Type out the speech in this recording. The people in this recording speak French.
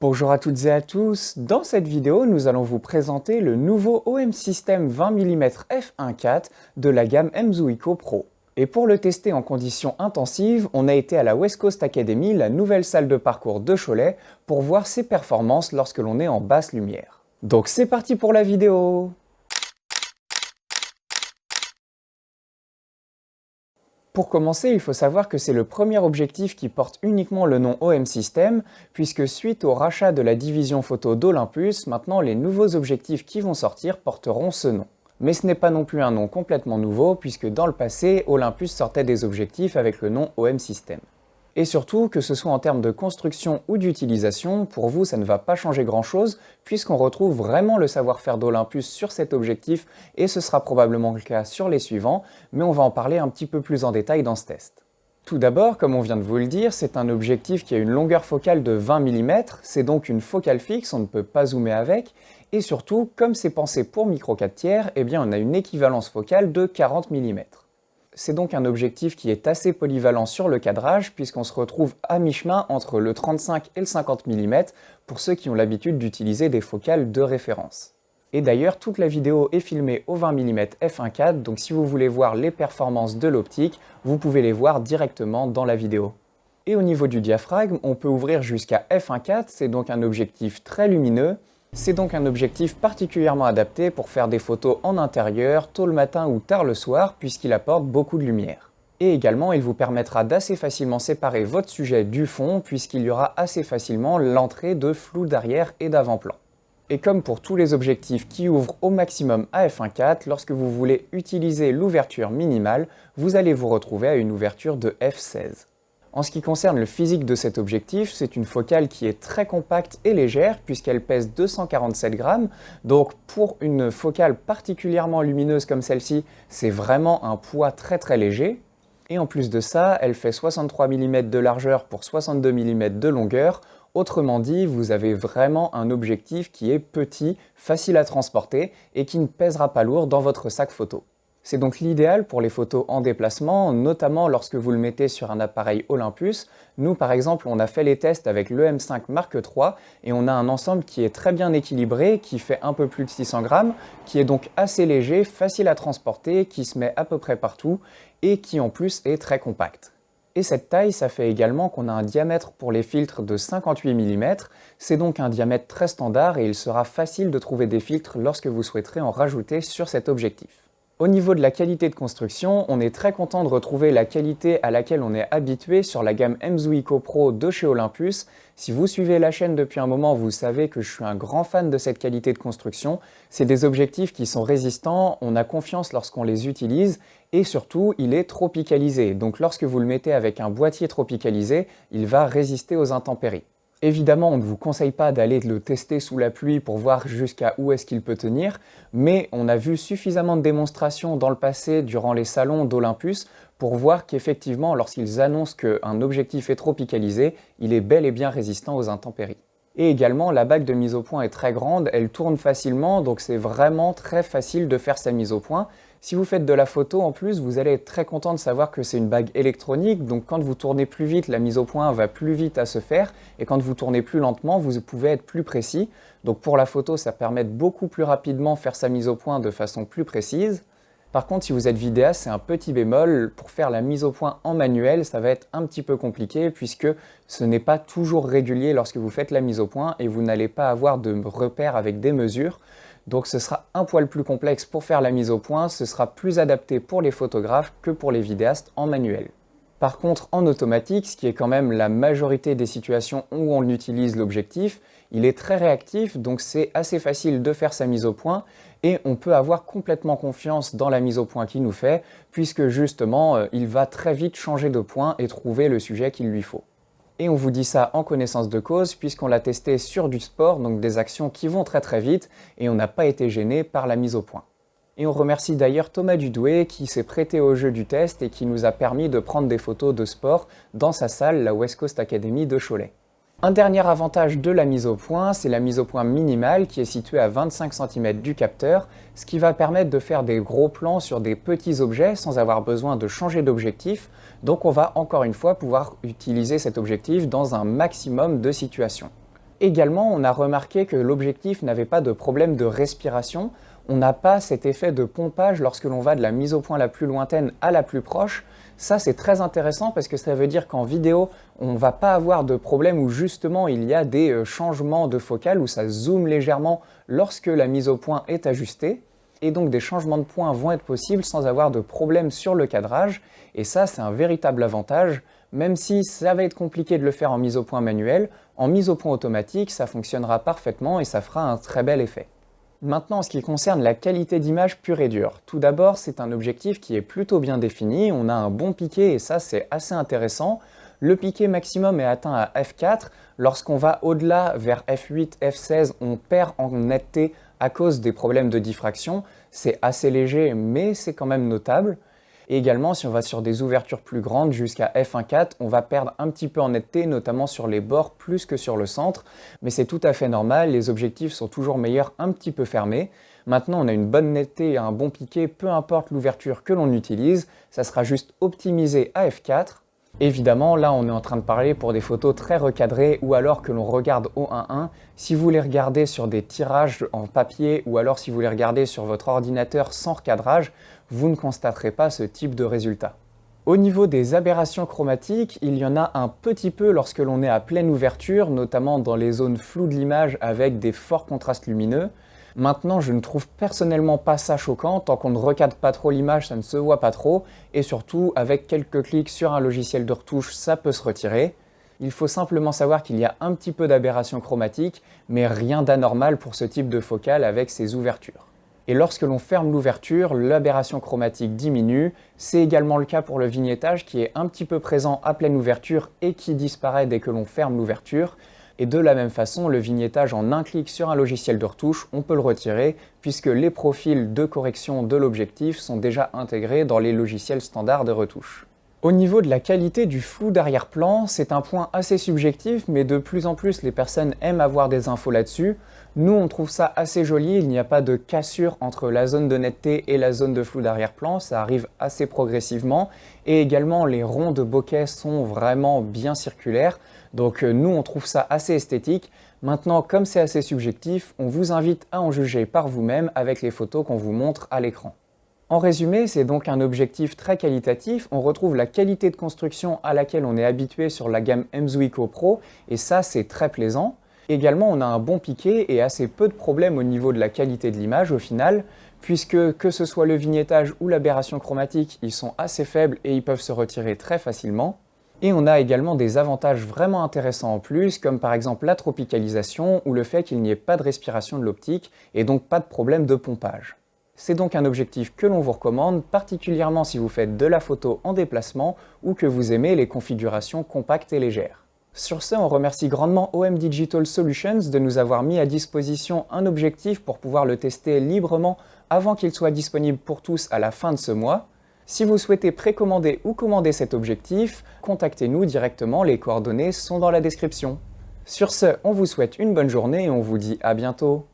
Bonjour à toutes et à tous, dans cette vidéo nous allons vous présenter le nouveau OM System 20 mm f1.4 de la gamme Mzuiko Pro. Et pour le tester en conditions intensives, on a été à la West Coast Academy, la nouvelle salle de parcours de Cholet, pour voir ses performances lorsque l'on est en basse lumière. Donc c'est parti pour la vidéo! Pour commencer, il faut savoir que c'est le premier objectif qui porte uniquement le nom OM System, puisque suite au rachat de la division photo d'Olympus, maintenant les nouveaux objectifs qui vont sortir porteront ce nom. Mais ce n'est pas non plus un nom complètement nouveau, puisque dans le passé, Olympus sortait des objectifs avec le nom OM System. Et surtout, que ce soit en termes de construction ou d'utilisation, pour vous ça ne va pas changer grand chose, puisqu'on retrouve vraiment le savoir-faire d'Olympus sur cet objectif, et ce sera probablement le cas sur les suivants, mais on va en parler un petit peu plus en détail dans ce test. Tout d'abord, comme on vient de vous le dire, c'est un objectif qui a une longueur focale de 20 mm, c'est donc une focale fixe, on ne peut pas zoomer avec, et surtout, comme c'est pensé pour micro 4 tiers, eh bien on a une équivalence focale de 40 mm. C'est donc un objectif qui est assez polyvalent sur le cadrage puisqu'on se retrouve à mi-chemin entre le 35 et le 50 mm pour ceux qui ont l'habitude d'utiliser des focales de référence. Et d'ailleurs, toute la vidéo est filmée au 20 mm f1.4, donc si vous voulez voir les performances de l'optique, vous pouvez les voir directement dans la vidéo. Et au niveau du diaphragme, on peut ouvrir jusqu'à f1.4, c'est donc un objectif très lumineux. C'est donc un objectif particulièrement adapté pour faire des photos en intérieur, tôt le matin ou tard le soir, puisqu'il apporte beaucoup de lumière. Et également, il vous permettra d'assez facilement séparer votre sujet du fond, puisqu'il y aura assez facilement l'entrée de flou d'arrière et d'avant-plan. Et comme pour tous les objectifs qui ouvrent au maximum à f1.4, lorsque vous voulez utiliser l'ouverture minimale, vous allez vous retrouver à une ouverture de f16. En ce qui concerne le physique de cet objectif, c'est une focale qui est très compacte et légère puisqu'elle pèse 247 grammes, donc pour une focale particulièrement lumineuse comme celle-ci, c'est vraiment un poids très léger. Et en plus de ça, elle fait 63 mm de largeur pour 62 mm de longueur, autrement dit, vous avez vraiment un objectif qui est petit, facile à transporter et qui ne pèsera pas lourd dans votre sac photo. C'est donc l'idéal pour les photos en déplacement, notamment lorsque vous le mettez sur un appareil Olympus. Nous par exemple, on a fait les tests avec le M5 Mark III et on a un ensemble qui est très bien équilibré, qui fait un peu plus de 600 grammes, qui est donc assez léger, facile à transporter, qui se met à peu près partout et qui en plus est très compact. Et cette taille, ça fait également qu'on a un diamètre pour les filtres de 58 mm, c'est donc un diamètre très standard et il sera facile de trouver des filtres lorsque vous souhaiterez en rajouter sur cet objectif. Au niveau de la qualité de construction, on est très content de retrouver la qualité à laquelle on est habitué sur la gamme Mzuiko Pro de chez Olympus. Si vous suivez la chaîne depuis un moment, vous savez que je suis un grand fan de cette qualité de construction. C'est des objectifs qui sont résistants, on a confiance lorsqu'on les utilise et surtout, il est tropicalisé. Donc lorsque vous le mettez avec un boîtier tropicalisé, il va résister aux intempéries. Évidemment, on ne vous conseille pas d'aller le tester sous la pluie pour voir jusqu'à où est-ce qu'il peut tenir, mais on a vu suffisamment de démonstrations dans le passé durant les salons d'Olympus pour voir qu'effectivement, lorsqu'ils annoncent qu'un objectif est tropicalisé, il est bel et bien résistant aux intempéries. Et également, la bague de mise au point est très grande, elle tourne facilement, donc c'est vraiment très facile de faire sa mise au point. Si vous faites de la photo en plus, vous allez être très content de savoir que c'est une bague électronique, donc quand vous tournez plus vite, la mise au point va plus vite à se faire, et quand vous tournez plus lentement, vous pouvez être plus précis. Donc pour la photo, ça permet de beaucoup plus rapidement faire sa mise au point de façon plus précise. Par contre, si vous êtes vidéaste, c'est un petit bémol, pour faire la mise au point en manuel, ça va être un petit peu compliqué puisque ce n'est pas toujours régulier lorsque vous faites la mise au point et vous n'allez pas avoir de repères avec des mesures. Donc ce sera un poil plus complexe pour faire la mise au point, ce sera plus adapté pour les photographes que pour les vidéastes en manuel. Par contre, en automatique, ce qui est quand même la majorité des situations où on utilise l'objectif, il est très réactif, donc c'est assez facile de faire sa mise au point et on peut avoir complètement confiance dans la mise au point qu'il nous fait, puisque justement, il va très vite changer de point et trouver le sujet qu'il lui faut. Et on vous dit ça en connaissance de cause, puisqu'on l'a testé sur du sport, donc des actions qui vont très vite, et on n'a pas été gêné par la mise au point. Et on remercie d'ailleurs Thomas Dudoué qui s'est prêté au jeu du test et qui nous a permis de prendre des photos de sport dans sa salle, la West Coast Academy de Cholet. Un dernier avantage de la mise au point, c'est la mise au point minimale qui est située à 25 cm du capteur, ce qui va permettre de faire des gros plans sur des petits objets sans avoir besoin de changer d'objectif. Donc on va encore une fois pouvoir utiliser cet objectif dans un maximum de situations. Également, on a remarqué que l'objectif n'avait pas de problème de respiration. On n'a pas cet effet de pompage lorsque l'on va de la mise au point la plus lointaine à la plus proche. Ça, c'est très intéressant parce que ça veut dire qu'en vidéo, on ne va pas avoir de problème où justement il y a des changements de focale, où ça zoome légèrement lorsque la mise au point est ajustée. Et donc des changements de point vont être possibles sans avoir de problème sur le cadrage. Et ça, c'est un véritable avantage. Même si ça va être compliqué de le faire en mise au point manuelle, en mise au point automatique, ça fonctionnera parfaitement et ça fera un très bel effet. Maintenant, en ce qui concerne la qualité d'image pure et dure, tout d'abord, c'est un objectif qui est plutôt bien défini, on a un bon piqué et ça, c'est assez intéressant. Le piqué maximum est atteint à f4, lorsqu'on va au-delà vers f8, f16, on perd en netteté à cause des problèmes de diffraction. C'est assez léger, mais c'est quand même notable. Et également, si on va sur des ouvertures plus grandes jusqu'à f1.4, on va perdre un petit peu en netteté, notamment sur les bords plus que sur le centre. Mais c'est tout à fait normal, les objectifs sont toujours meilleurs un petit peu fermés. Maintenant, on a une bonne netteté et un bon piqué, peu importe l'ouverture que l'on utilise. Ça sera juste optimisé à f4. Évidemment, là, on est en train de parler pour des photos très recadrées ou alors que l'on regarde au 1.1. Si vous les regardez sur des tirages en papier ou alors si vous les regardez sur votre ordinateur sans recadrage, vous ne constaterez pas ce type de résultat. Au niveau des aberrations chromatiques, il y en a un petit peu lorsque l'on est à pleine ouverture, notamment dans les zones floues de l'image avec des forts contrastes lumineux. Maintenant, je ne trouve personnellement pas ça choquant, tant qu'on ne recadre pas trop l'image, ça ne se voit pas trop, et surtout, avec quelques clics sur un logiciel de retouche, ça peut se retirer. Il faut simplement savoir qu'il y a un petit peu d'aberration chromatique, mais rien d'anormal pour ce type de focale avec ces ouvertures. Et lorsque l'on ferme l'ouverture, l'aberration chromatique diminue. C'est également le cas pour le vignettage qui est un petit peu présent à pleine ouverture et qui disparaît dès que l'on ferme l'ouverture. Et de la même façon, le vignettage en un clic sur un logiciel de retouche, on peut le retirer puisque les profils de correction de l'objectif sont déjà intégrés dans les logiciels standards de retouche. Au niveau de la qualité du flou d'arrière-plan, c'est un point assez subjectif, mais de plus en plus les personnes aiment avoir des infos là-dessus. Nous, on trouve ça assez joli, il n'y a pas de cassure entre la zone de netteté et la zone de flou d'arrière-plan, ça arrive assez progressivement. Et également, les ronds de bokeh sont vraiment bien circulaires, donc nous, on trouve ça assez esthétique. Maintenant, comme c'est assez subjectif, on vous invite à en juger par vous-même avec les photos qu'on vous montre à l'écran. En résumé, c'est donc un objectif très qualitatif, on retrouve la qualité de construction à laquelle on est habitué sur la gamme Mzuiko Pro, et ça c'est très plaisant. Également, on a un bon piqué et assez peu de problèmes au niveau de la qualité de l'image au final, puisque que ce soit le vignettage ou l'aberration chromatique, ils sont assez faibles et ils peuvent se retirer très facilement. Et on a également des avantages vraiment intéressants en plus, comme par exemple la tropicalisation ou le fait qu'il n'y ait pas de respiration de l'optique et donc pas de problème de pompage. C'est donc un objectif que l'on vous recommande, particulièrement si vous faites de la photo en déplacement ou que vous aimez les configurations compactes et légères. Sur ce, on remercie grandement OM Digital Solutions de nous avoir mis à disposition un objectif pour pouvoir le tester librement avant qu'il soit disponible pour tous à la fin de ce mois. Si vous souhaitez précommander ou commander cet objectif, contactez-nous directement, les coordonnées sont dans la description. Sur ce, on vous souhaite une bonne journée et on vous dit à bientôt.